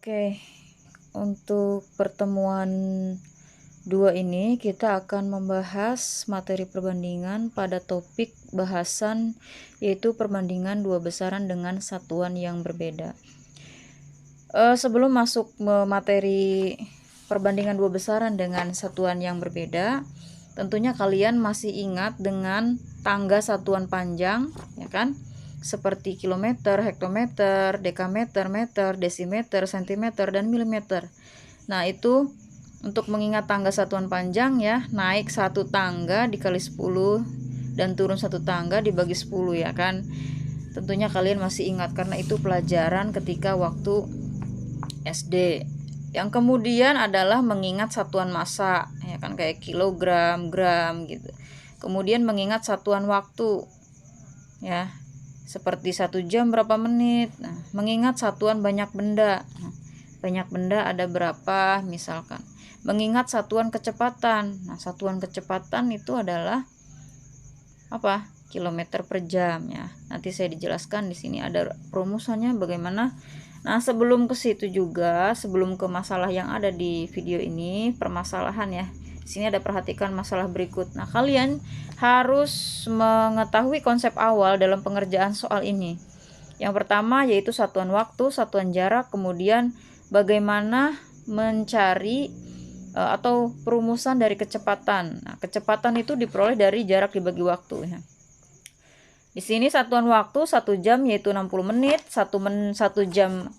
Oke, untuk pertemuan 2 ini kita akan membahas materi perbandingan pada topik bahasan yaitu perbandingan dua besaran dengan satuan yang berbeda. Sebelum masuk materi perbandingan dua besaran dengan satuan yang berbeda, tentunya kalian masih ingat dengan tangga satuan panjang, ya kan? Seperti kilometer, hektometer, dekameter, meter, desimeter, sentimeter, dan milimeter. Nah, itu untuk mengingat tangga satuan panjang ya, naik satu tangga dikali 10 dan turun satu tangga dibagi 10 ya kan. Tentunya kalian masih ingat karena itu pelajaran ketika waktu SD. Yang kemudian adalah mengingat satuan massa ya kan, kayak kilogram, gram gitu. Kemudian mengingat satuan waktu ya, seperti 1 jam berapa menit. Nah, mengingat satuan banyak benda. Banyak benda ada berapa misalkan. Mengingat satuan kecepatan. Nah, satuan kecepatan itu adalah apa? Kilometer per jam ya. Nanti saya dijelaskan di sini ada rumusannya bagaimana. Nah, sebelum ke situ juga, sebelum ke masalah yang ada di video ini, permasalahan ya. Di sini ada perhatikan masalah berikut. Nah, kalian harus mengetahui konsep awal dalam pengerjaan soal ini. Yang pertama yaitu satuan waktu, satuan jarak, kemudian bagaimana mencari atau perumusan dari kecepatan. Nah, kecepatan itu diperoleh dari jarak dibagi waktu ya. Di sini satuan waktu 1 jam yaitu 60 menit, 1 jam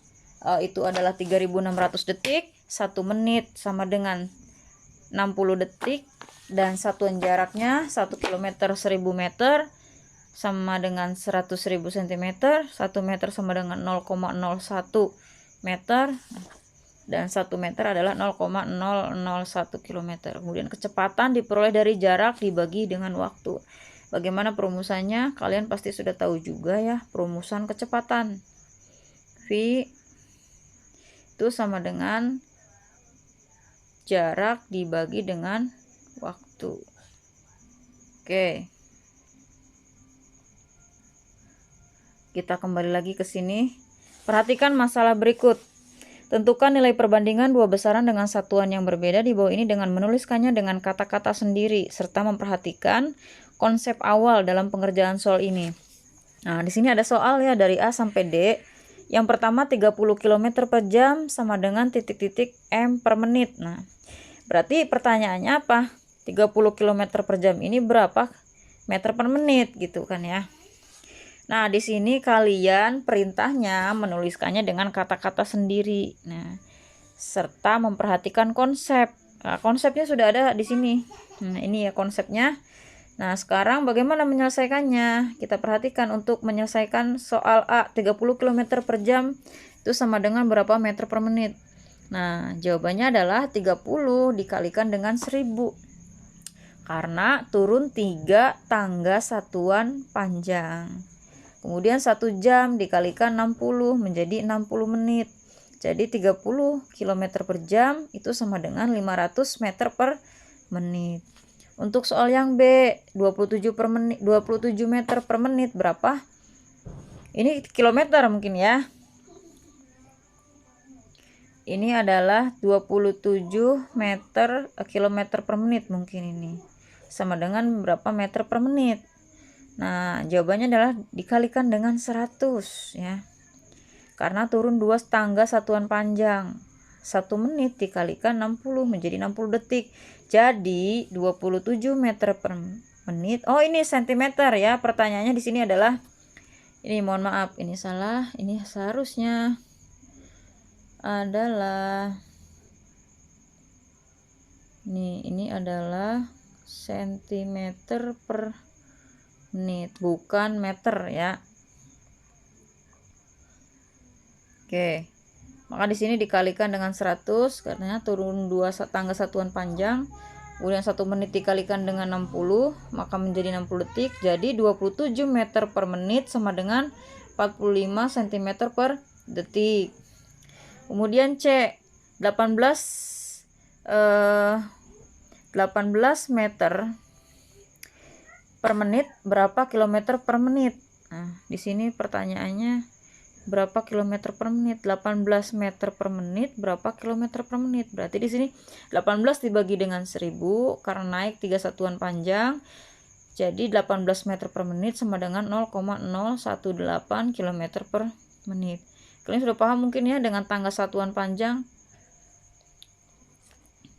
itu adalah 3600 detik, 1 menit sama dengan 60 detik, dan satuan jaraknya 1 km 1000 meter sama dengan 100.000 cm, 1 meter sama dengan 0,01 meter, dan 1 meter adalah 0,001 km. Kemudian kecepatan diperoleh dari jarak dibagi dengan waktu. Bagaimana perumusannya? Kalian pasti sudah tahu juga ya, perumusan kecepatan. V itu sama dengan jarak dibagi dengan waktu. Oke. Kita kembali lagi ke sini. Perhatikan masalah berikut. Tentukan nilai perbandingan dua besaran dengan satuan yang berbeda di bawah ini dengan menuliskannya dengan kata-kata sendiri serta memperhatikan konsep awal dalam pengerjaan soal ini. Nah, di sini ada soal ya dari A sampai D. Yang pertama 30 km per jam sama dengan titik-titik M per menit. Nah, berarti pertanyaannya apa? 30 km per jam ini berapa meter per menit gitu kan ya. Nah, di sini kalian perintahnya menuliskannya dengan kata-kata sendiri. Nah, serta memperhatikan konsep. Nah, konsepnya sudah ada di sini. Nah, ini ya konsepnya. Nah, sekarang bagaimana menyelesaikannya? Kita perhatikan untuk menyelesaikan soal A, 30 km per jam itu sama dengan berapa meter per menit? Nah, jawabannya adalah 30 dikalikan dengan 1000. Karena turun 3 tangga satuan panjang. Kemudian 1 jam dikalikan 60 menjadi 60 menit. Jadi 30 km per jam itu sama dengan 500 meter per menit. Untuk soal yang B, 27 meter per menit berapa? Ini kilometer mungkin ya. Ini adalah 27 kilometer per menit mungkin ini. Sama dengan berapa meter per menit? Nah, jawabannya adalah dikalikan dengan 100 ya. Karena turun 2 tangga satuan panjang. 1 menit dikalikan 60 menjadi 60 detik. Jadi 27 meter per menit. Oh, ini sentimeter ya. Pertanyaannya di sini adalah ini, mohon maaf, ini salah. Ini seharusnya adalah ini adalah sentimeter per menit, bukan meter ya. Oke. Maka di sini dikalikan dengan 100 karena turun 2 tangga satuan panjang. Kemudian 1 menit dikalikan dengan 60 maka menjadi 60 detik. Jadi 27 meter per menit sama dengan 45 cm per detik. Kemudian C, 18 meter per menit berapa kilometer per menit? Nah, di sini pertanyaannya berapa kilometer per menit? 18 meter per menit berapa kilometer per menit? Berarti di sini 18 dibagi dengan 1000 karena naik 3 satuan panjang. Jadi 18 meter per menit sama dengan 0,018 km per menit. Kalian sudah paham mungkin ya dengan tangga satuan panjang?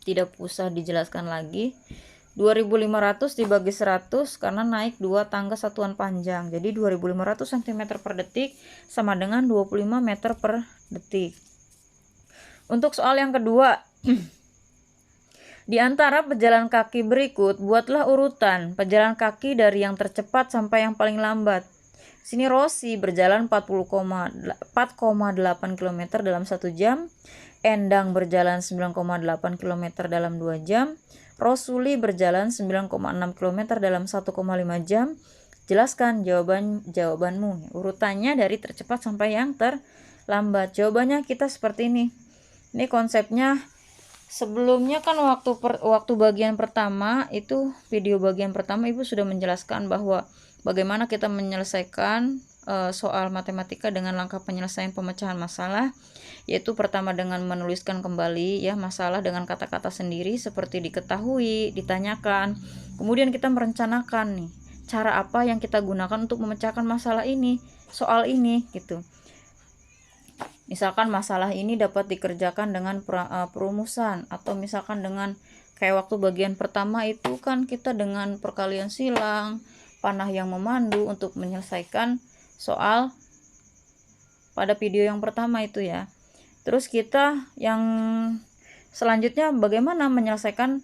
Tidak usah dijelaskan lagi. 2500 dibagi 100 karena naik 2 tangga satuan panjang. Jadi 2500 cm per detik sama dengan 25 meter per detik. Untuk soal yang kedua, di antara pejalan kaki berikut, buatlah urutan pejalan kaki dari yang tercepat sampai yang paling lambat. Sini Rossi berjalan 4,8 km dalam 1 jam, Endang berjalan 9,8 km dalam 2 jam, Rosuli berjalan 9,6 km dalam 1,5 jam. Jelaskan jawabanmu. Urutannya dari tercepat sampai yang terlambat. Jawabannya kita seperti ini. Ini konsepnya. Sebelumnya kan waktu bagian pertama itu, video bagian pertama Ibu sudah menjelaskan bahwa bagaimana kita menyelesaikan soal matematika dengan langkah penyelesaian pemecahan masalah, yaitu pertama dengan menuliskan kembali ya masalah dengan kata-kata sendiri seperti diketahui, ditanyakan. Kemudian kita merencanakan nih cara apa yang kita gunakan untuk memecahkan masalah ini, soal ini gitu. Misalkan masalah ini dapat dikerjakan dengan perumusan, atau misalkan dengan kayak waktu bagian pertama itu kan kita dengan perkalian silang, panah yang memandu untuk menyelesaikan soal pada video yang pertama itu ya. Terus kita yang selanjutnya bagaimana menyelesaikan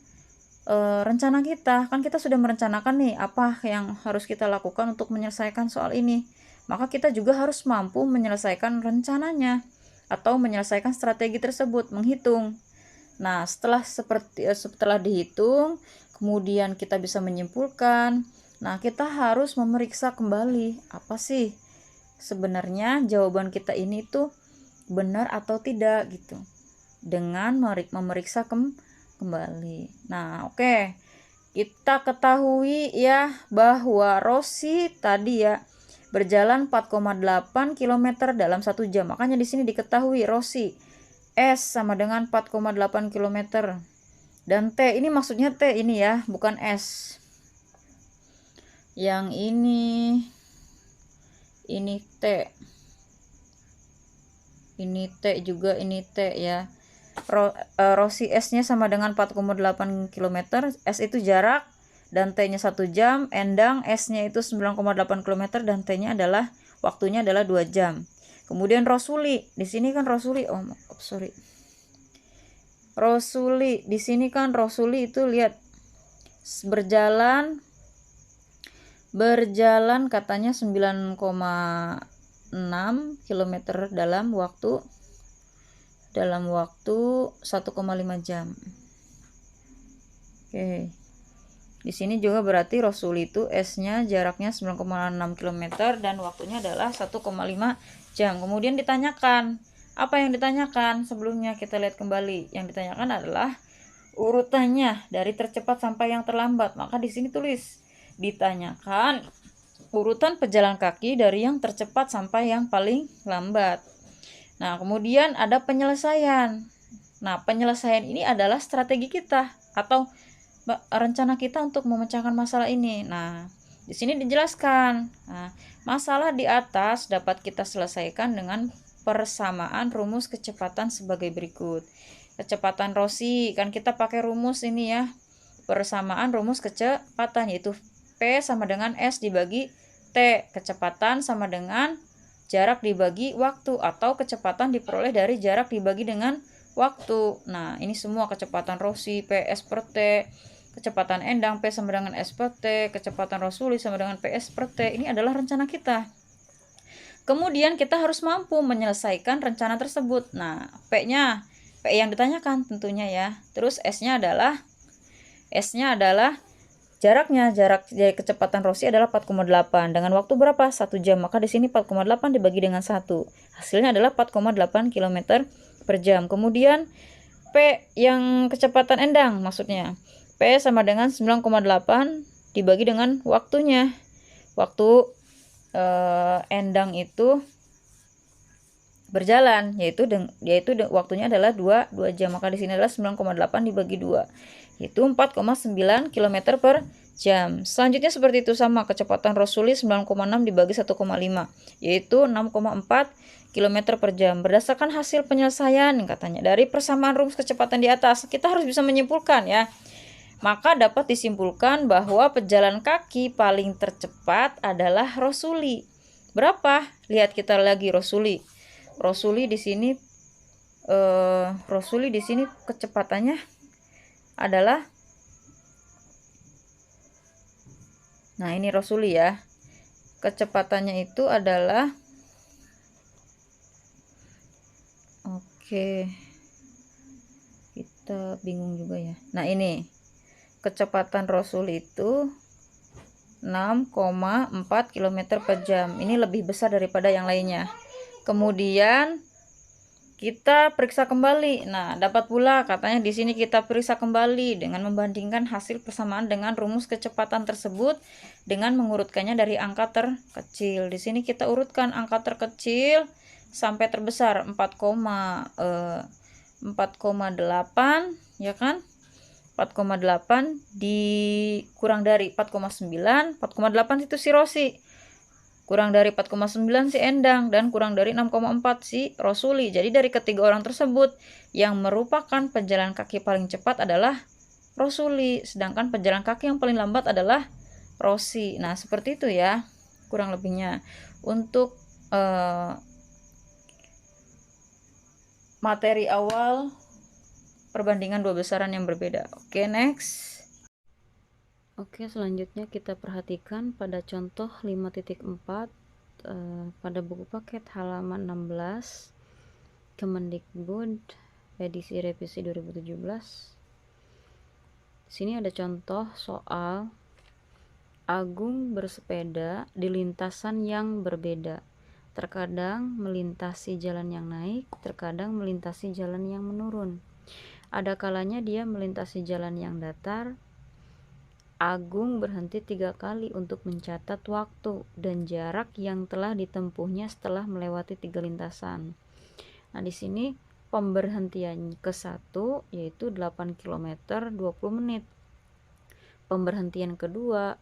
rencana kita. Kan kita sudah merencanakan nih apa yang harus kita lakukan untuk menyelesaikan soal ini. Maka kita juga harus mampu menyelesaikan rencananya atau menyelesaikan strategi tersebut, menghitung. Nah, setelah dihitung, kemudian kita bisa menyimpulkan. Nah, kita harus memeriksa kembali apa sih sebenarnya jawaban kita ini tuh benar atau tidak gitu. Dengan memeriksa kembali. Nah, oke. Kita ketahui ya bahwa Rossi tadi ya berjalan 4,8 km dalam 1 jam. Makanya di sini diketahui Rossi S sama dengan 4,8 km. Dan T ini maksudnya T ini ya, bukan S. Yang ini T. Ini T juga, ini T ya. Rossi S-nya sama dengan 4,8 km. S itu jarak dan T-nya 1 jam. Endang S-nya itu 9,8 km dan T-nya adalah waktunya adalah 2 jam. Kemudian Rosuli, di sini kan Rosuli, Rosuli, di sini kan Rosuli itu lihat berjalan katanya 9,6 km dalam waktu 1,5 jam. Oke. Di sini juga berarti Rosuli itu S-nya jaraknya 9,6 km dan waktunya adalah 1,5 jam. Kemudian ditanyakan, apa yang ditanyakan? Sebelumnya kita lihat kembali. Yang ditanyakan adalah urutannya dari tercepat sampai yang terlambat. Maka di sini tulis ditanyakan urutan pejalan kaki dari yang tercepat sampai yang paling lambat. Nah, kemudian ada penyelesaian. Nah, penyelesaian ini adalah strategi kita atau rencana kita untuk memecahkan masalah ini. Nah, di sini dijelaskan. Nah, masalah di atas dapat kita selesaikan dengan persamaan rumus kecepatan sebagai berikut. Kecepatan Rossi, kan kita pakai rumus ini ya. Persamaan rumus kecepatan yaitu P sama dengan S dibagi T. Kecepatan sama dengan jarak dibagi waktu atau kecepatan diperoleh dari jarak dibagi dengan waktu. Nah, ini semua kecepatan Rossi PS per T, kecepatan Endang P sama dengan S per T, kecepatan Rosuli sama dengan PS per T. Ini adalah rencana kita. Kemudian kita harus mampu menyelesaikan rencana tersebut. Nah, P yang ditanyakan tentunya ya. Terus S-nya adalah jarak dari kecepatan Rossi adalah 4,8 dengan waktu berapa? 1 jam. Maka di sini 4,8 dibagi dengan 1. Hasilnya adalah 4,8 km per jam. Kemudian P yang kecepatan Endang maksudnya. P sama dengan 9,8 dibagi dengan waktunya. Waktu Endang itu berjalan, yaitu waktunya adalah 2 jam. Maka di sini adalah 9,8 dibagi 2, yaitu 4,9 km per jam. Selanjutnya seperti itu, sama kecepatan Rosuli 9,6 dibagi 1,5, yaitu 6,4 km per jam. Berdasarkan hasil penyelesaian katanya dari persamaan rumus kecepatan di atas, kita harus bisa menyimpulkan ya. Maka dapat disimpulkan bahwa pejalan kaki paling tercepat adalah Rosuli. Berapa? Lihat kita lagi Rosuli. Rosuli di sini kecepatannya adalah, nah ini Rosuli ya. Kecepatannya itu adalah, oke, kita bingung juga ya. Nah ini kecepatan Rosuli itu 6,4 km per jam. Ini lebih besar daripada yang lainnya. Kemudian kita periksa kembali. Nah, dapat pula katanya di sini kita periksa kembali dengan membandingkan hasil persamaan dengan rumus kecepatan tersebut dengan mengurutkannya dari angka terkecil. Di sini kita urutkan angka terkecil sampai terbesar 4,8 ya kan? 4,8 dikurang dari 4,9. 4,8 itu si Rosi, kurang dari 4,9 si Endang, dan kurang dari 6,4 si Rosuli. Jadi dari ketiga orang tersebut yang merupakan pejalan kaki paling cepat adalah Rosuli, sedangkan pejalan kaki yang paling lambat adalah Rosi. Nah seperti itu ya kurang lebihnya untuk materi awal perbandingan dua besaran yang berbeda. Oke, next. Oke, selanjutnya kita perhatikan pada contoh 5.4 pada buku paket halaman 16 Kemendikbud edisi revisi 2017. Sini ada contoh soal Agung bersepeda di lintasan yang berbeda. Terkadang melintasi jalan yang naik, terkadang melintasi jalan yang menurun. Ada kalanya dia melintasi jalan yang datar. Agung berhenti 3 kali untuk mencatat waktu dan jarak yang telah ditempuhnya setelah melewati 3 lintasan. Nah, di sini pemberhentian ke-1 yaitu 8 km 20 menit. Pemberhentian kedua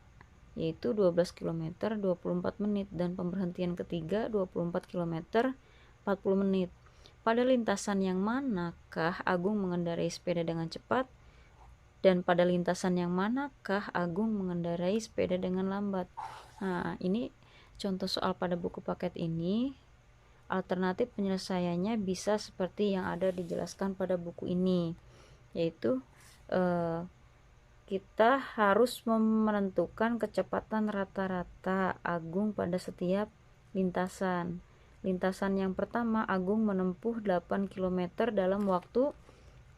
yaitu 12 km 24 menit dan pemberhentian ketiga 24 km 40 menit. Pada lintasan yang manakah Agung mengendarai sepeda dengan cepat, dan pada lintasan yang manakah Agung mengendarai sepeda dengan lambat? Nah, ini contoh soal pada buku paket ini. Alternatif penyelesaiannya bisa seperti yang ada dijelaskan pada buku ini, yaitu kita harus menentukan kecepatan rata-rata Agung pada setiap lintasan. Lintasan yang pertama, Agung menempuh 8 km dalam waktu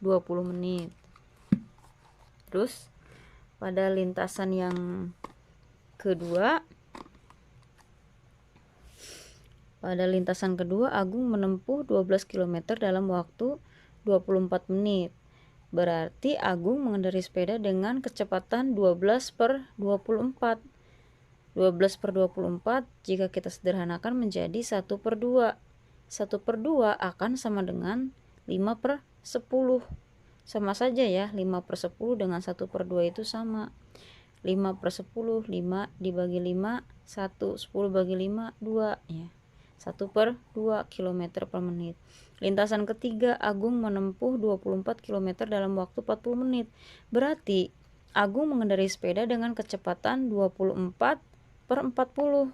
20 menit. Terus pada lintasan yang kedua, Agung menempuh 12 km dalam waktu 24 menit. Berarti Agung mengendarai sepeda dengan kecepatan 12/24. 12/24 jika kita sederhanakan menjadi 1/2. 1/2 akan sama dengan 5/10. Sama saja ya, 5/10 dengan 1/2 itu sama. 5/10, 5 dibagi 5, 1, 10 bagi 5, 2 ya. 1/2 km per menit. Lintasan ketiga, Agung menempuh 24 km dalam waktu 40 menit. Berarti Agung mengendarai sepeda dengan kecepatan 24/40.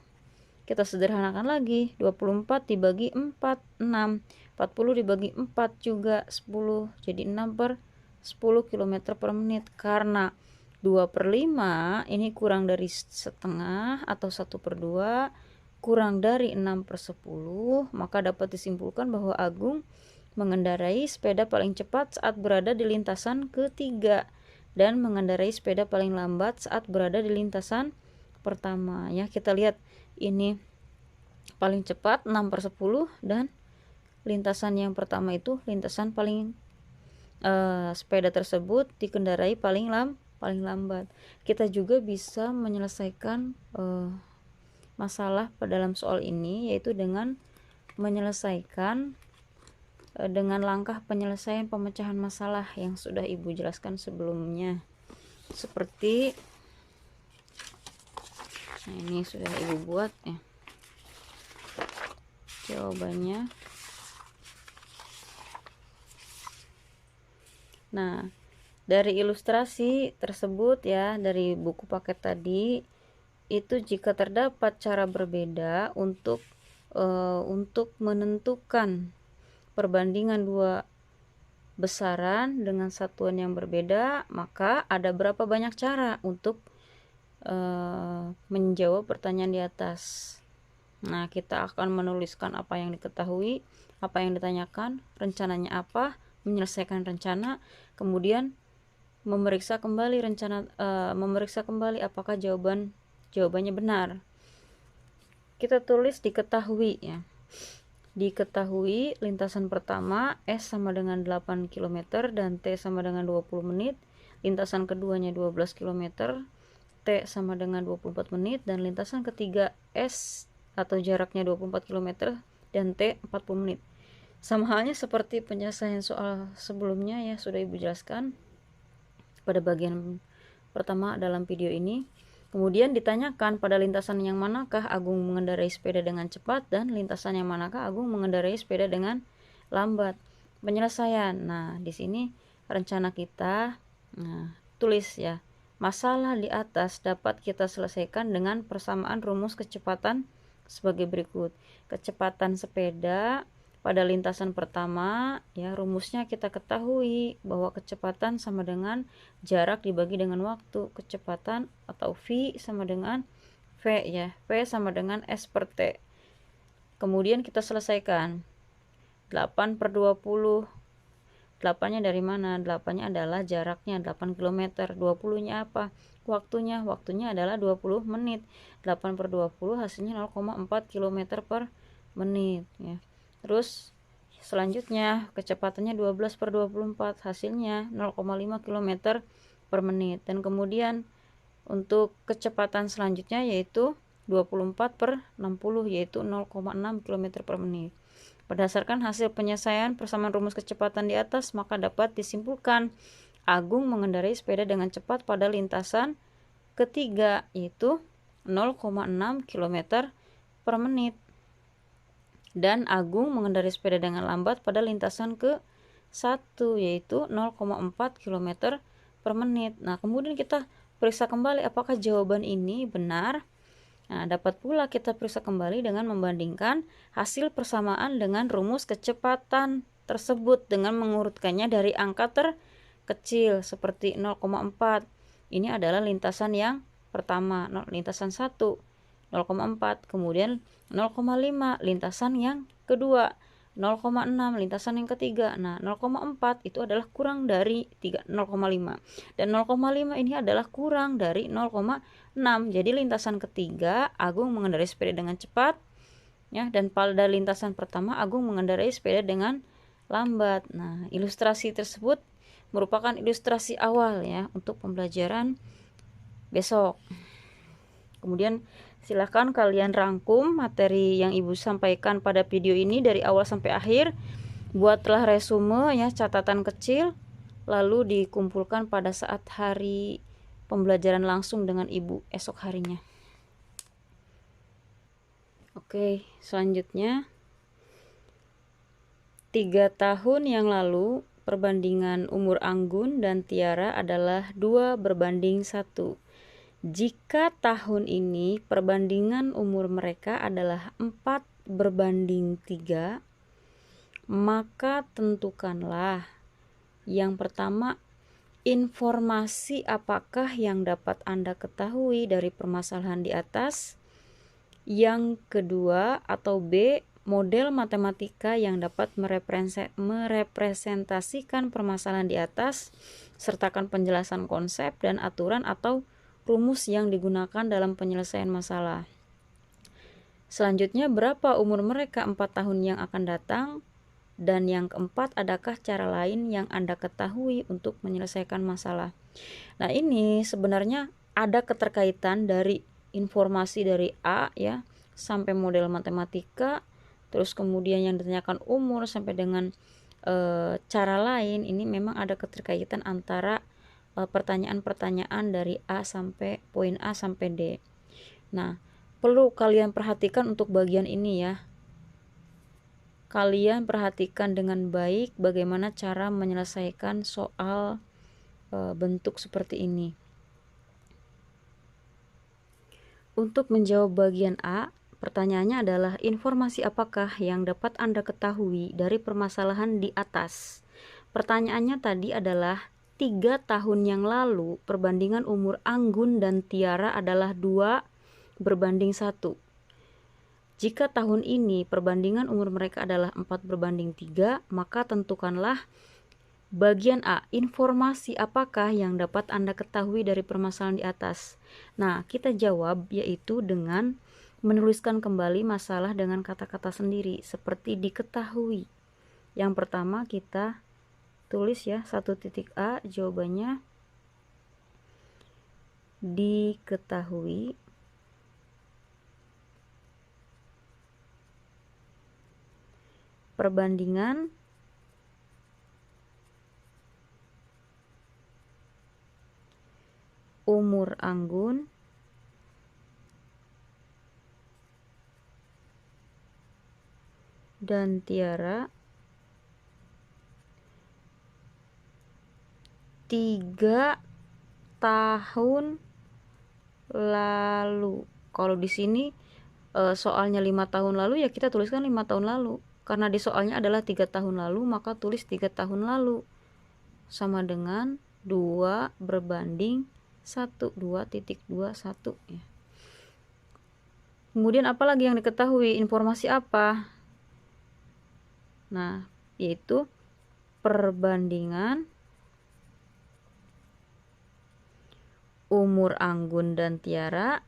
Kita sederhanakan lagi, 24 dibagi 4, 6. 40 dibagi 4 juga 10. Jadi 6/10 km per menit. Karena 2/5 ini kurang dari setengah atau 1/2, kurang dari 6/10, maka dapat disimpulkan bahwa Agung mengendarai sepeda paling cepat saat berada di lintasan ketiga dan mengendarai sepeda paling lambat saat berada di lintasan pertama. Ya, kita lihat ini paling cepat 6/10 dan lintasan yang pertama itu lintasan paling sepeda tersebut dikendarai paling lambat. Kita juga bisa menyelesaikan masalah dalam soal ini yaitu dengan menyelesaikan dengan langkah penyelesaian pemecahan masalah yang sudah Ibu jelaskan sebelumnya. Seperti ini sudah Ibu buat ya jawabannya. Nah, dari ilustrasi tersebut ya, dari buku paket tadi, itu jika terdapat cara berbeda untuk menentukan perbandingan dua besaran dengan satuan yang berbeda, maka ada berapa banyak cara untuk menjawab pertanyaan di atas. Nah, kita akan menuliskan apa yang diketahui, apa yang ditanyakan, rencananya apa, menyelesaikan rencana, kemudian memeriksa kembali apakah jawabannya benar. Kita tulis diketahui ya. Diketahui lintasan pertama S sama dengan 8 km dan T sama dengan 20 menit. Lintasan keduanya 12 km, T sama dengan 24 menit, dan lintasan ketiga S atau jaraknya 24 km dan T 40 menit. Sama halnya seperti penyelesaian soal sebelumnya ya, sudah Ibu jelaskan pada bagian pertama dalam video ini. Kemudian ditanyakan pada lintasan yang manakah Agung mengendarai sepeda dengan cepat dan lintasan yang manakah Agung mengendarai sepeda dengan lambat. Penyelesaian. Nah, di sini rencana kita, tulis ya. Masalah di atas dapat kita selesaikan dengan persamaan rumus kecepatan sebagai berikut. Kecepatan sepeda pada lintasan pertama ya, rumusnya kita ketahui bahwa kecepatan sama dengan jarak dibagi dengan waktu. Kecepatan atau V sama dengan V ya, V sama dengan S per T. Kemudian kita selesaikan 8/20. 8-nya dari mana? 8-nya adalah jaraknya 8 km. 20-nya apa? Waktunya adalah 20 menit. 8/20 hasilnya 0,4 km per menit ya. Terus selanjutnya kecepatannya 12/24, hasilnya 0,5 km per menit. Dan kemudian untuk kecepatan selanjutnya yaitu 24/60, yaitu 0,6 km per menit. Berdasarkan hasil penyelesaian persamaan rumus kecepatan di atas, maka dapat disimpulkan Agung mengendarai sepeda dengan cepat pada lintasan ketiga, yaitu 0,6 km per menit. Dan Agung mengendarai sepeda dengan lambat pada lintasan ke-1, yaitu 0,4 km per menit. Nah, kemudian kita periksa kembali apakah jawaban ini benar. Nah, dapat pula kita periksa kembali dengan membandingkan hasil persamaan dengan rumus kecepatan tersebut dengan mengurutkannya dari angka terkecil seperti 0,4. Ini adalah lintasan yang pertama, lintasan 1, 0,4. Kemudian 0,5 lintasan yang kedua, 0,6 lintasan yang ketiga. Nah, 0,4 itu adalah kurang dari 0,5 dan 0,5 ini adalah kurang dari 0,6. Jadi lintasan ketiga Agung mengendarai sepeda dengan cepat ya, dan pada lintasan pertama Agung mengendarai sepeda dengan lambat. Nah, ilustrasi tersebut merupakan ilustrasi awal ya untuk pembelajaran besok. Kemudian silahkan kalian rangkum materi yang Ibu sampaikan pada video ini dari awal sampai akhir. Buatlah resume ya, catatan kecil, lalu dikumpulkan pada saat hari pembelajaran langsung dengan Ibu esok harinya. Oke, selanjutnya 3 tahun yang lalu perbandingan umur Anggun dan Tiara adalah 2:1. Jika tahun ini perbandingan umur mereka adalah 4:3, maka tentukanlah yang pertama, informasi apakah yang dapat Anda ketahui dari permasalahan di atas. Yang kedua atau B, model matematika yang dapat merepresentasikan permasalahan di atas, sertakan penjelasan konsep dan aturan atau rumus yang digunakan dalam penyelesaian masalah. Selanjutnya, berapa umur mereka 4 tahun yang akan datang? Dan yang keempat, adakah cara lain yang Anda ketahui untuk menyelesaikan masalah? Nah, ini sebenarnya ada keterkaitan dari informasi dari A ya sampai model matematika, terus kemudian yang ditanyakan umur sampai dengan cara lain, ini memang ada keterkaitan antara pertanyaan-pertanyaan dari A sampai poin A sampai D. Nah, perlu kalian perhatikan untuk bagian ini ya. Kalian perhatikan dengan baik bagaimana cara menyelesaikan soal bentuk seperti ini. Untuk menjawab bagian A, pertanyaannya adalah informasi apakah yang dapat Anda ketahui dari permasalahan di atas? Pertanyaannya tadi adalah 3 tahun yang lalu perbandingan umur Anggun dan Tiara adalah 2:1. Jika tahun ini perbandingan umur mereka adalah 4:3, maka tentukanlah bagian A, informasi apakah yang dapat Anda ketahui dari permasalahan di atas. Nah, kita jawab yaitu dengan menuliskan kembali masalah dengan kata-kata sendiri seperti diketahui. Yang pertama kita tulis ya, 1.A jawabannya diketahui. Perbandingan umur Anggun dan Tiara 3 tahun lalu. Kalau di sini soalnya 5 tahun lalu, ya kita tuliskan 5 tahun lalu. Karena di soalnya adalah 3 tahun lalu, maka tulis 3 tahun lalu. Sama dengan 2:1, 2.21 ya. Kemudian apalagi yang diketahui, informasi apa? Nah, yaitu perbandingan umur Anggun dan Tiara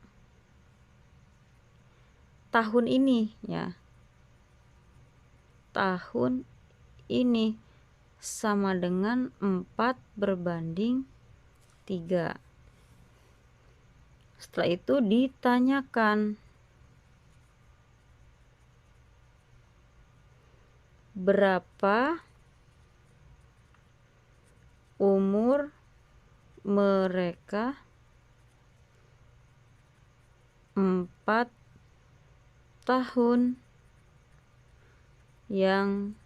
tahun ini ya. Tahun ini sama dengan 4:3. Setelah itu ditanyakan berapa umur mereka 4 tahun yang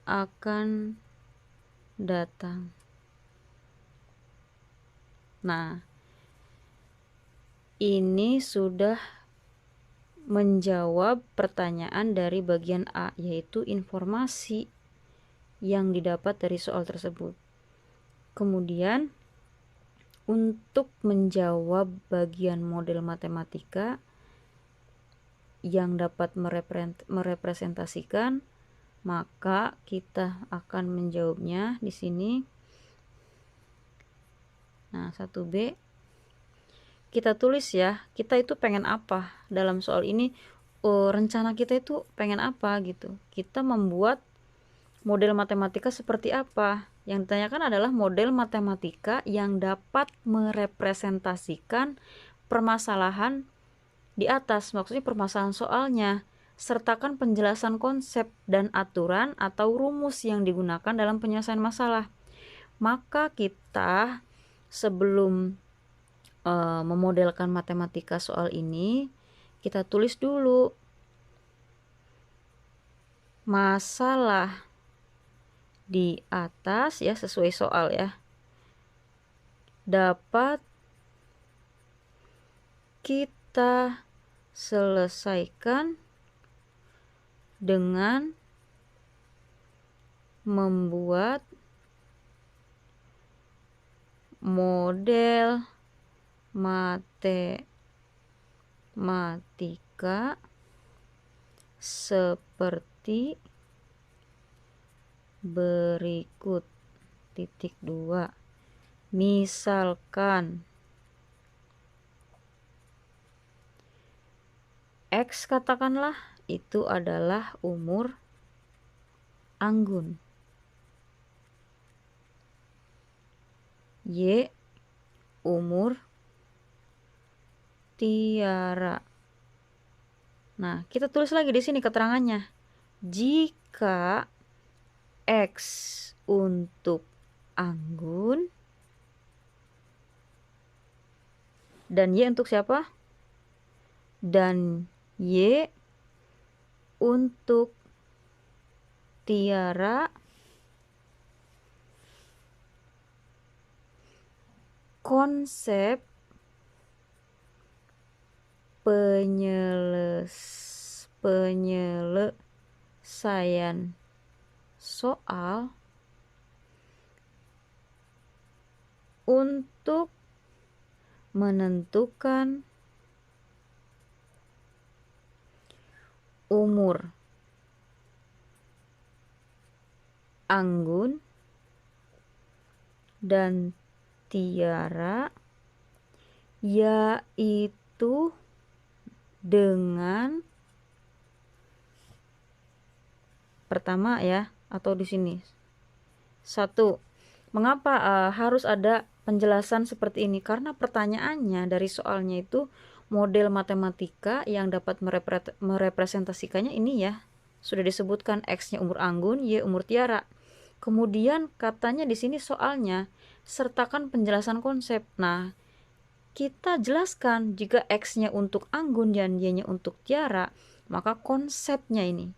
akan datang. Nah, ini sudah menjawab pertanyaan dari bagian A, yaitu informasi yang didapat dari soal tersebut. Kemudian untuk menjawab bagian model matematika yang dapat merepresentasikan, maka kita akan menjawabnya di sini. Nah, 1B kita tulis ya, kita itu pengen apa dalam soal ini, rencana kita itu pengen apa gitu. Kita membuat model matematika seperti apa? Yang ditanyakan adalah model matematika yang dapat merepresentasikan permasalahan di atas, maksudnya permasalahan soalnya. Sertakan penjelasan konsep dan aturan atau rumus yang digunakan dalam penyelesaian masalah. Maka kita sebelum memodelkan matematika soal ini, kita tulis dulu masalah di atas ya, sesuai soal ya, dapat kita selesaikan dengan membuat model matematika seperti berikut. 2. Misalkan X katakanlah itu adalah umur Anggun, Y umur Tiara. Nah, kita tulis lagi di sini keterangannya. Jika X untuk anggun dan Y untuk siapa? Dan Y untuk Tiara, konsep penyelesaian soal untuk menentukan umur anggun dan Tiara, yaitu dengan pertama ya, atau di sini 1. Mengapa harus ada penjelasan seperti ini? Karena pertanyaannya dari soalnya itu model matematika yang dapat merepresentasikannya ini ya. Sudah disebutkan X-nya umur anggun, Y umur Tiara. Kemudian katanya di sini soalnya sertakan penjelasan konsep. Nah, kita jelaskan jika X-nya untuk anggun dan Y-nya untuk Tiara, maka konsepnya ini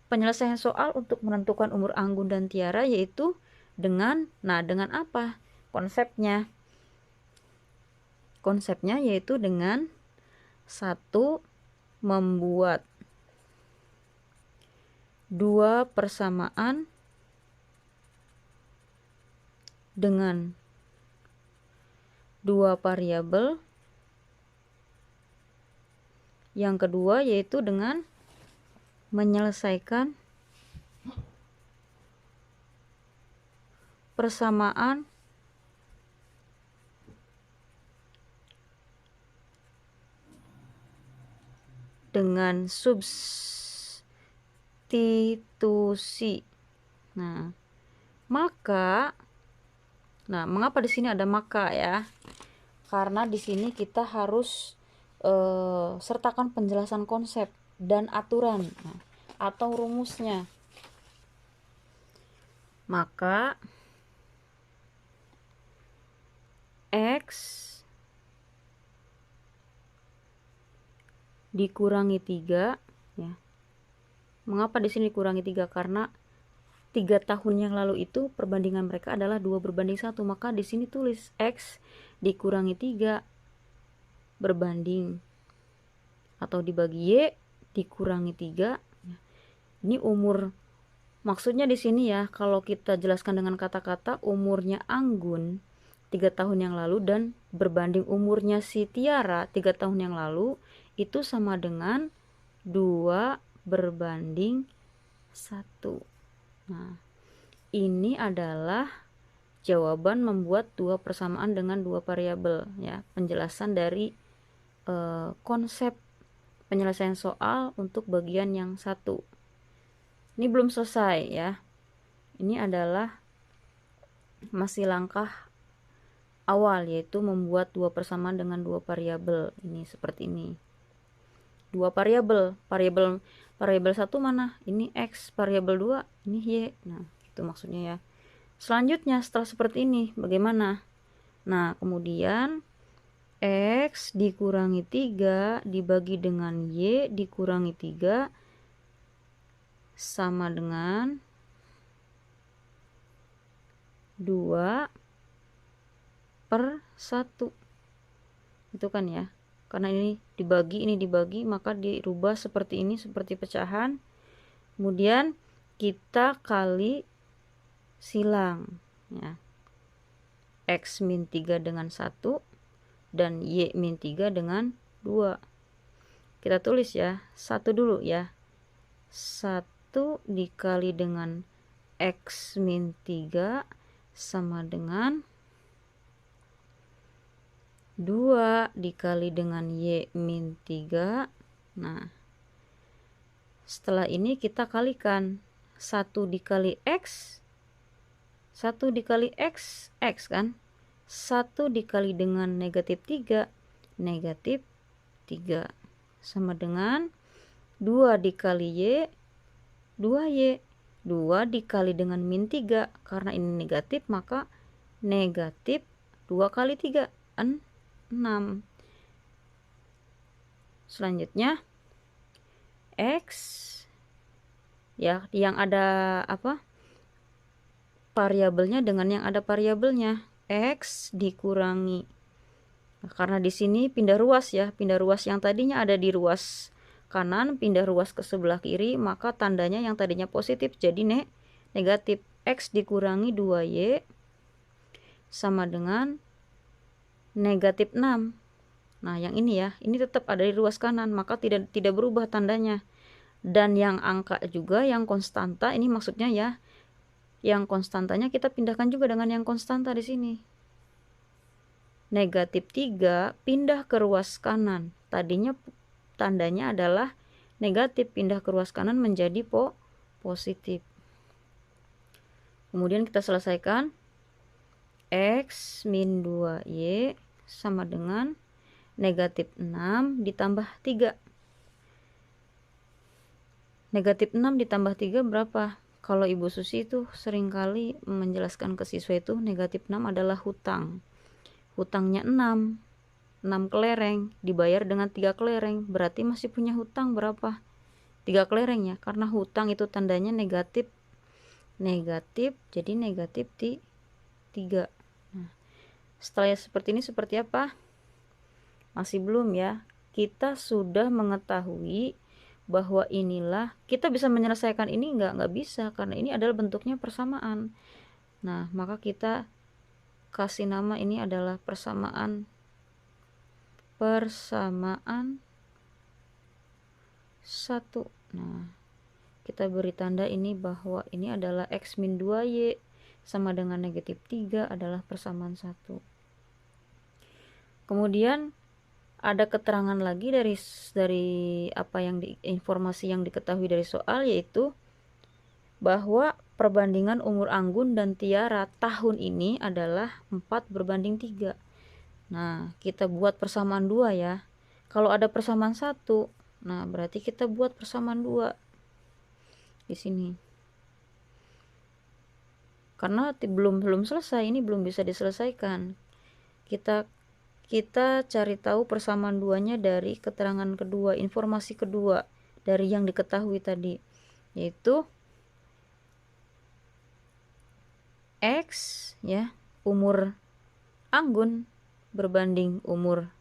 penyelesaian soal untuk menentukan umur anggun dan Tiara yaitu dengan apa? Konsepnya yaitu dengan 1. Membuat 2 persamaan dengan 2 variabel. Yang kedua yaitu dengan menyelesaikan persamaan dengan substitusi. Nah, mengapa di sini ada maka ya? Karena di sini kita harus sertakan penjelasan konsep dan aturan atau rumusnya. Maka X dikurangi 3 ya. Mengapa di sini dikurangi 3? Karena 3 tahun yang lalu itu perbandingan mereka adalah 2:1, maka di sini tulis X dikurangi 3 berbanding atau dibagi Y dikurangi 3. Ini umur, maksudnya di sini ya, kalau kita jelaskan dengan kata-kata, umurnya anggun 3 tahun yang lalu dan berbanding umurnya si Tiara 3 tahun yang lalu itu sama dengan 2:1. Nah, ini adalah jawaban membuat 2 persamaan dengan 2 variabel ya, penjelasan dari konsep penyelesaian soal untuk bagian yang 1. Ini belum selesai ya. Ini adalah masih langkah awal, yaitu membuat 2 persamaan dengan 2 variabel. Ini seperti ini. 2 variabel, variabel 1 mana? Ini X, variabel 2 ini Y. Nah, itu maksudnya ya. Selanjutnya setelah seperti ini bagaimana? Nah, kemudian X dikurangi 3 dibagi dengan Y dikurangi 3 sama dengan 2/1. Itu kan ya. Karena ini dibagi, maka dirubah seperti ini, seperti pecahan. Kemudian kita kali silang ya. X min 3 dengan 1 dan Y min 3 dengan 2. Kita tulis ya, 1 dulu ya. 1 dikali dengan X min 3 sama dengan 2 dikali dengan Y min 3. Nah, setelah ini kita kalikan 1 dikali X, 1 dikali X, X kan. 1 dikali dengan negatif 3, negatif 3 sama dengan 2 dikali Y, 2Y. 2 dikali dengan min 3, karena ini negatif maka negatif 2 kali 3, 6. Selanjutnya X ya, yang ada apa? Variabelnya dengan yang ada variabelnya. X dikurangi. Nah, karena di sini pindah ruas ya, pindah ruas yang tadinya ada di ruas kanan pindah ruas ke sebelah kiri, maka tandanya yang tadinya positif jadi negatif. X dikurangi 2Y sama dengan negatif 6. Nah, yang ini ya, ini tetap ada di ruas kanan, maka tidak berubah tandanya. Dan yang angka juga, yang konstanta, ini maksudnya ya, yang konstantanya kita pindahkan juga dengan yang konstanta di sini. Negatif 3 pindah ke ruas kanan. Tadinya tandanya adalah negatif, pindah ke ruas kanan menjadi positif. Kemudian kita selesaikan. X min 2Y sama dengan negatif 6 ditambah 3. Negatif 6 ditambah 3 berapa? Kalau Ibu Susi itu seringkali menjelaskan ke siswa itu negatif 6 adalah hutang. Hutangnya 6 kelereng dibayar dengan 3 kelereng, berarti masih punya hutang berapa? 3 kelereng ya, karena hutang itu tandanya negatif, jadi negatif 3. Nah, setelah seperti ini seperti apa? Masih belum ya. Kita sudah mengetahui bahwa inilah, kita bisa menyelesaikan ini nggak bisa, karena ini adalah bentuknya persamaan. Nah, maka kita kasih nama ini adalah persamaan 1. Nah, kita beri tanda ini bahwa ini adalah X min 2Y sama dengan negatif 3 adalah persamaan 1. Kemudian ada keterangan lagi dari apa yang informasi yang diketahui dari soal, yaitu bahwa perbandingan umur Anggun dan Tiara tahun ini adalah 4:3. Nah, kita buat persamaan 2 ya. Kalau ada persamaan 1, nah berarti kita buat persamaan 2 di sini. Karena belum selesai, ini belum bisa diselesaikan. Kita cari tahu persamaan 2-nya dari keterangan kedua, informasi kedua dari yang diketahui tadi, yaitu X ya, umur Anggun berbanding umur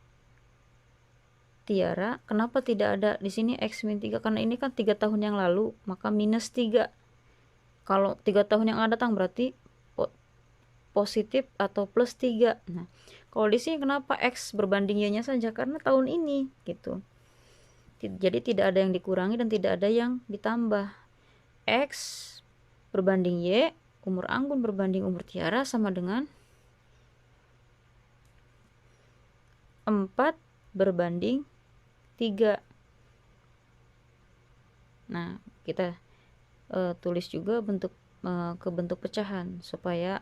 Tiara. Kenapa tidak ada di sini X min 3? Karena ini kan 3 tahun yang lalu, maka minus 3. Kalau 3 tahun yang akan datang berarti positif atau plus 3. Nah, kalau di sini kenapa X berbanding Y-nya saja? Karena tahun ini gitu. Jadi tidak ada yang dikurangi dan tidak ada yang ditambah. X berbanding Y, umur Anggun berbanding umur Tiara sama dengan 4:3. Nah, kita tulis juga bentuk pecahan supaya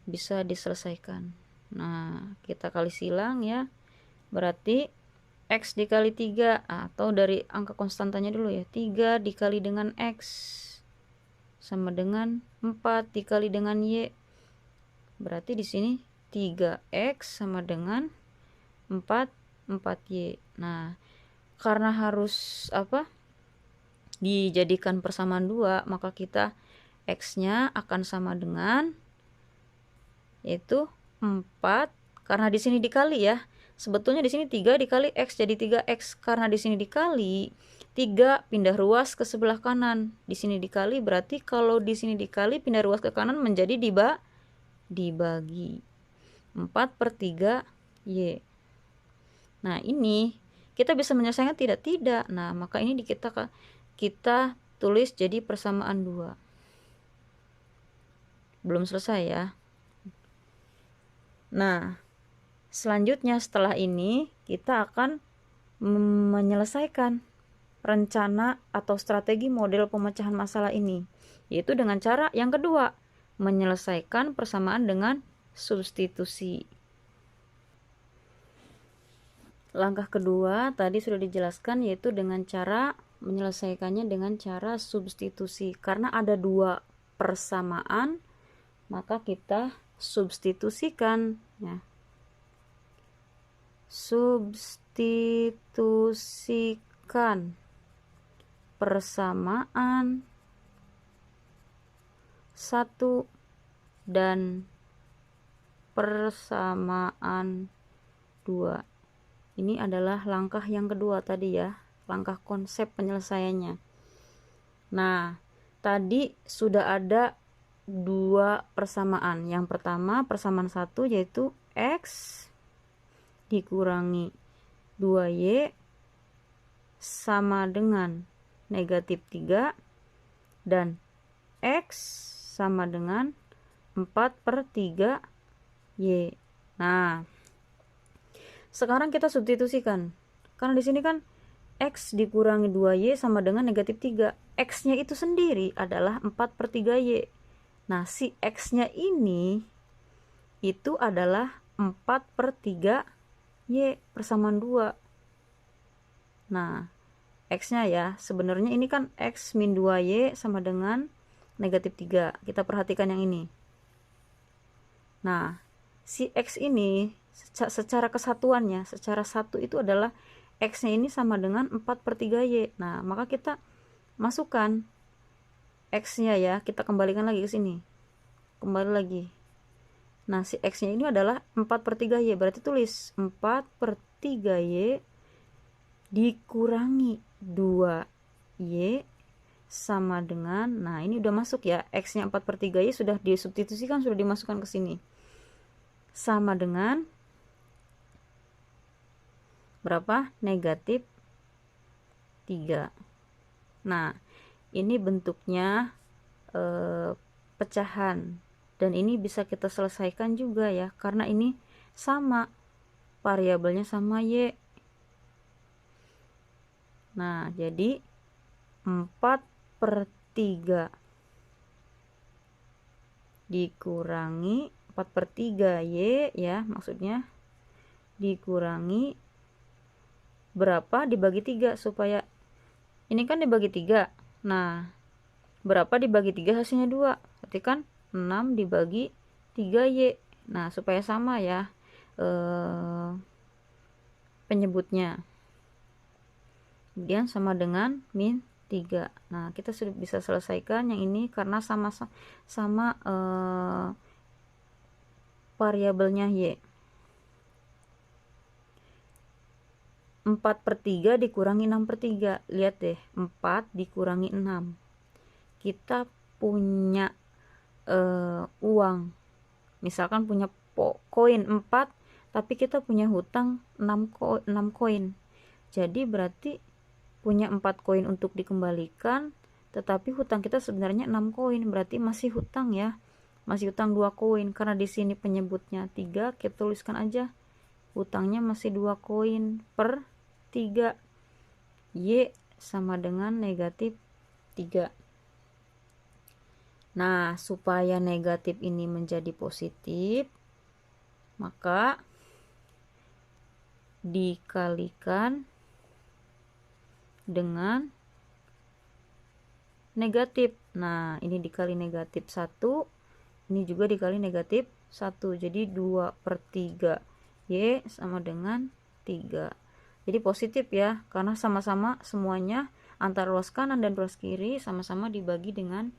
bisa diselesaikan. Nah, kita kali silang ya, berarti X dikali 3, atau dari angka konstantanya dulu ya, 3 dikali dengan X sama dengan 4 dikali dengan Y. Berarti di sini 3X sama dengan 4Y. Nah, karena harus dijadikan persamaan 2, maka kita X-nya akan sama dengan, yaitu 4, karena di sini dikali ya. Sebetulnya di sini 3 dikali X jadi 3X, karena di sini dikali 3 pindah ruas ke sebelah kanan, di sini dikali, berarti kalau di sini dikali pindah ruas ke kanan menjadi dibagi 4/3Y. Nah, ini kita bisa menyelesaikan tidak. Nah, maka ini kita tulis jadi persamaan 2. Belum selesai ya. Nah, selanjutnya setelah ini kita akan menyelesaikan rencana atau strategi model pemecahan masalah ini, yaitu dengan cara yang kedua, menyelesaikan persamaan dengan substitusi. Langkah kedua tadi sudah dijelaskan, yaitu dengan cara menyelesaikannya dengan cara substitusi. Karena ada dua persamaan, maka kita substitusikan ya. Substitusikan persamaan 1 dan persamaan 2. Ini adalah langkah yang kedua tadi ya, langkah konsep penyelesaiannya. Nah, tadi sudah ada dua persamaan. Yang pertama persamaan 1 yaitu X dikurangi 2Y sama dengan negatif 3 dan X sama dengan 4/3Y. Nah, sekarang kita substitusikan. Karena di sini kan X dikurangi 2Y sama dengan negatif 3. X-nya itu sendiri adalah 4/3Y. Nah, si X-nya ini itu adalah 4/3Y persamaan 2. Nah, X-nya ya, sebenarnya ini kan X min 2Y sama dengan negatif 3. Kita perhatikan yang ini. Nah, si X ini secara kesatuannya, secara satu itu adalah X-nya ini sama dengan 4/3Y. Nah, maka kita masukkan X-nya ya, kita kembalikan lagi ke sini. Kembali lagi. Nah, si X-nya ini adalah 4/3Y, berarti tulis 4/3Y dikurangi 2Y sama dengan, nah ini udah masuk ya, X-nya 4/3Y sudah disubstitusikan, sudah dimasukkan ke sini. Sama dengan berapa? Negatif 3. Nah, ini bentuknya pecahan, dan ini bisa kita selesaikan juga ya, karena ini sama, variabelnya sama Y. Nah, jadi 4/3 dikurangi 4/3Y ya, maksudnya dikurangi berapa dibagi 3, supaya ini kan dibagi 3. Nah, berapa dibagi 3 hasilnya 2. Berarti kan 6 dibagi 3Y. Nah, supaya sama ya penyebutnya. Kemudian sama dengan min 3. Nah, kita sudah bisa selesaikan yang ini karena sama variabelnya Y. 4/3 dikurangi 6/3. Lihat deh, 4 dikurangi 6. Kita punya uang. Misalkan punya koin 4, tapi kita punya hutang 6 koin. Jadi berarti punya 4 koin untuk dikembalikan, tetapi hutang kita sebenarnya 6 koin. Berarti masih hutang ya. Masih hutang 2 koin. Karena di sini penyebutnya 3, kita tuliskan aja hutangnya masih 2 koin per 3. Y sama dengan negatif 3. Nah, supaya negatif ini menjadi positif, maka dikalikan dengan negatif. Nah, ini dikali negatif 1, ini juga dikali negatif 1. Jadi 2/3 Y sama dengan 3. Jadi positif ya, karena sama-sama semuanya antara ruas kanan dan ruas kiri sama-sama dibagi dengan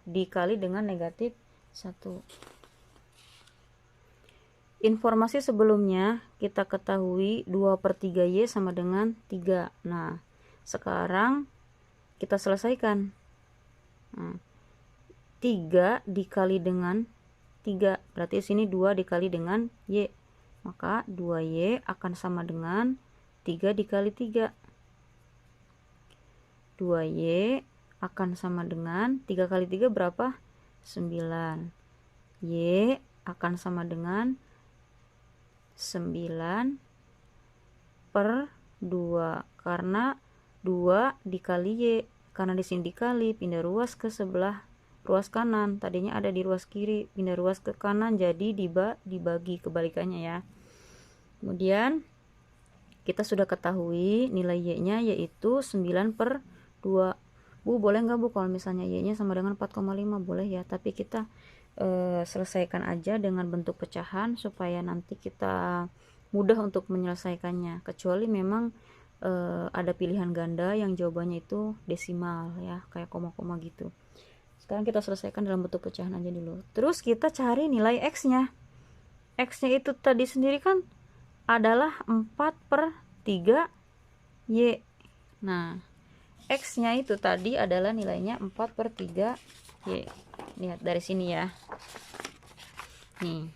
dikali dengan negatif 1. Informasi sebelumnya kita ketahui 2/3Y sama dengan 3. Nah, sekarang kita selesaikan. Nah, 3 dikali dengan 3, berarti sini 2 dikali dengan Y. Maka 2Y akan sama dengan 3 dikali 3. 2Y akan sama dengan 3 kali 3 berapa? 9. Y akan sama dengan 9/2, karena 2 dikali Y. Karena di sini dikali, pindah ruas ke sebelah ruas kanan. Tadinya ada di ruas kiri, pindah ruas ke kanan, jadi dibagi, kebalikannya ya. Kemudian kita sudah ketahui nilai Y-nya yaitu 9 per 2. Bu, boleh nggak Bu kalau misalnya Y-nya sama dengan 4,5? Boleh ya, tapi kita selesaikan aja dengan bentuk pecahan supaya nanti kita mudah untuk menyelesaikannya, kecuali memang ada pilihan ganda yang jawabannya itu desimal ya, kayak koma-koma gitu. Sekarang kita selesaikan dalam bentuk pecahan aja dulu. Terus kita cari nilai X-nya. X-nya itu tadi sendiri kan adalah 4 per 3 Y. Nah, X-nya itu tadi adalah nilainya 4 per 3 Y. Lihat dari sini ya. Nih.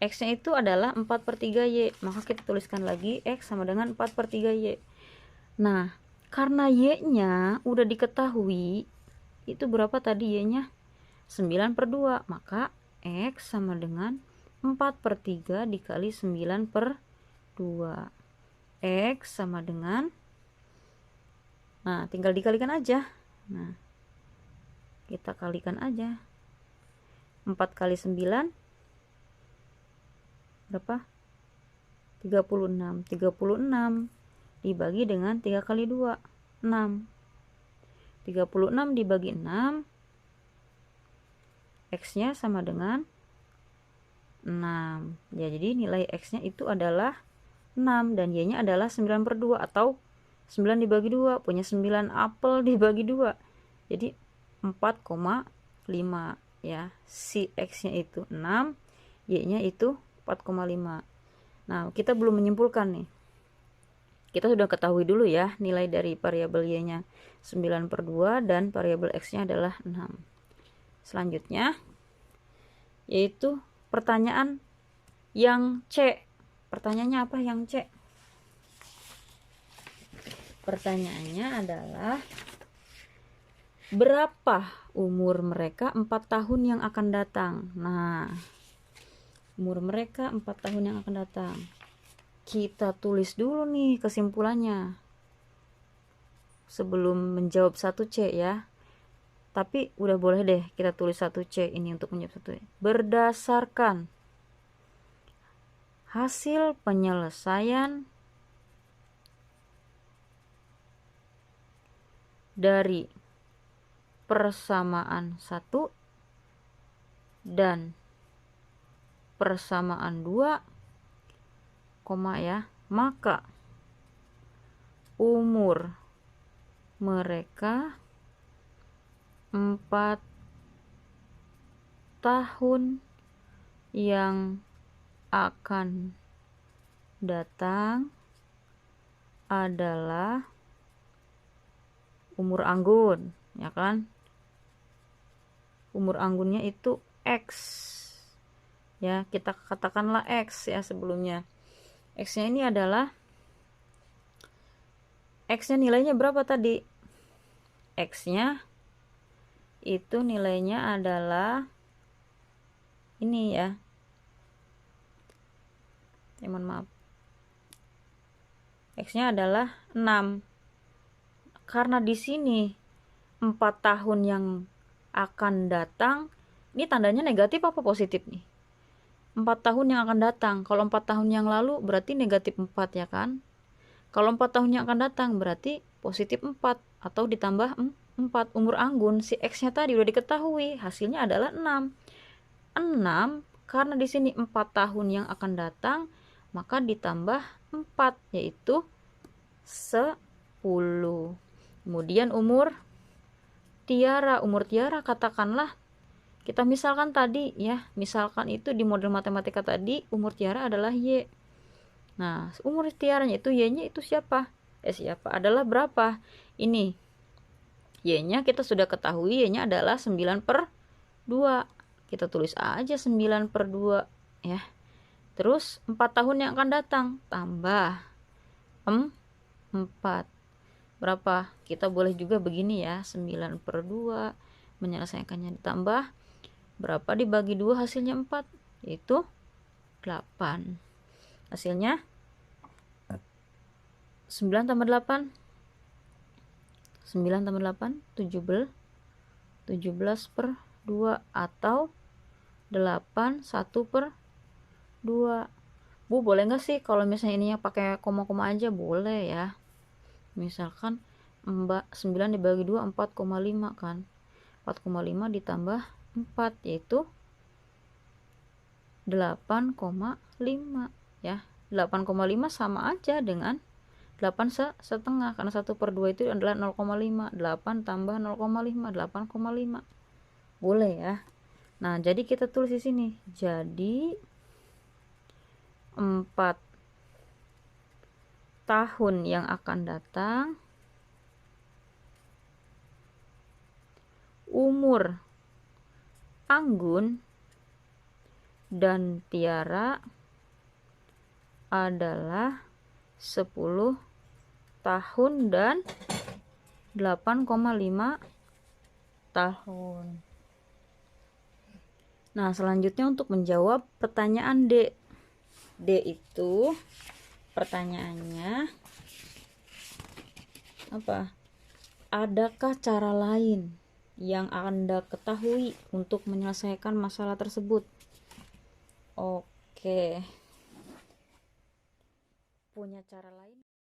X-nya itu adalah 4 per 3 Y. Maka kita tuliskan lagi X sama dengan 4 per 3 Y. Nah, karena Y-nya udah diketahui, itu berapa tadi Y-nya? 9 per 2. Maka X sama dengan 4 per 3 dikali 9 per 2. X sama dengan, nah tinggal dikalikan aja. Nah, kita kalikan aja. 4 kali 9 berapa? 36. 36 dibagi dengan 3 kali 2, 6. 36 dibagi 6, X-nya sama dengan 6. Ya, jadi nilai X-nya itu adalah 6 dan Y-nya adalah 9 per 2 atau 9 dibagi 2, punya 9 apel dibagi 2. Jadi 4,5 ya. Si X-nya itu 6, Y-nya itu 4,5. Nah, kita belum menyimpulkan nih. Kita sudah ketahui dulu ya nilai dari variabel Y-nya 9 per 2 dan variabel X-nya adalah 6. Selanjutnya yaitu pertanyaan yang C. Pertanyaannya apa yang C? Pertanyaannya adalah berapa umur mereka 4 tahun yang akan datang. Nah, umur mereka 4 tahun yang akan datang. Kita tulis dulu nih kesimpulannya sebelum menjawab 1C ya. Tapi udah boleh deh kita tulis 1C ini untuk menjawab 1C. Berdasarkan hasil penyelesaian dari persamaan 1 dan persamaan 2, koma ya, maka umur mereka 4 tahun yang akan datang adalah umur anggun, ya kan? Umur anggunnya itu X. Ya, kita katakanlah X ya sebelumnya. X-nya ini adalah, X-nya nilainya berapa tadi? X-nya itu nilainya adalah ini ya. Mohon maaf. X-nya adalah 6. Karena di sini 4 tahun yang akan datang, ini tandanya negatif apa positif nih? 4 tahun yang akan datang. Kalau 4 tahun yang lalu berarti negatif 4 ya kan? Kalau 4 tahun yang akan datang berarti positif 4 atau ditambah 4. Umur anggun si X-nya tadi udah diketahui, hasilnya adalah 6. 6 karena di sini 4 tahun yang akan datang, maka ditambah 4 yaitu 10. Kemudian umur Tiara katakanlah, kita misalkan tadi ya, misalkan itu di model matematika tadi umur Tiara adalah Y. Nah, umur Tiaranya itu Y-nya itu siapa? Adalah berapa? Ini Y-nya kita sudah ketahui, Y-nya adalah 9 per 2. Kita tulis aja 9 per 2 ya. Terus 4 tahun yang akan datang tambah 4. Berapa? Kita boleh juga begini ya, 9 per 2 menyelesaikannya ditambah berapa dibagi 2 hasilnya 4, yaitu 8. Hasilnya 9 tambah 8 17 per 2 atau 8 1 per 2. Bu, boleh nggak sih kalau misalnya ininya pakai koma-koma aja? Boleh ya. Misalkan 9 dibagi 2 4,5 kan. 4,5 ditambah 4 yaitu 8,5 ya. 8,5 sama aja dengan 8 setengah, karena 1/2 itu adalah 0,5. 8 tambah 0,5, 8,5. Boleh ya. Nah, jadi kita tulis di sini. Jadi 4 tahun yang akan datang, umur Anggun dan Tiara adalah 10 tahun dan 8,5 tahun. Nah, selanjutnya untuk menjawab pertanyaan D. D itu pertanyaannya apa? Adakah cara lain yang Anda ketahui untuk menyelesaikan masalah tersebut? Oke. Punya cara lain?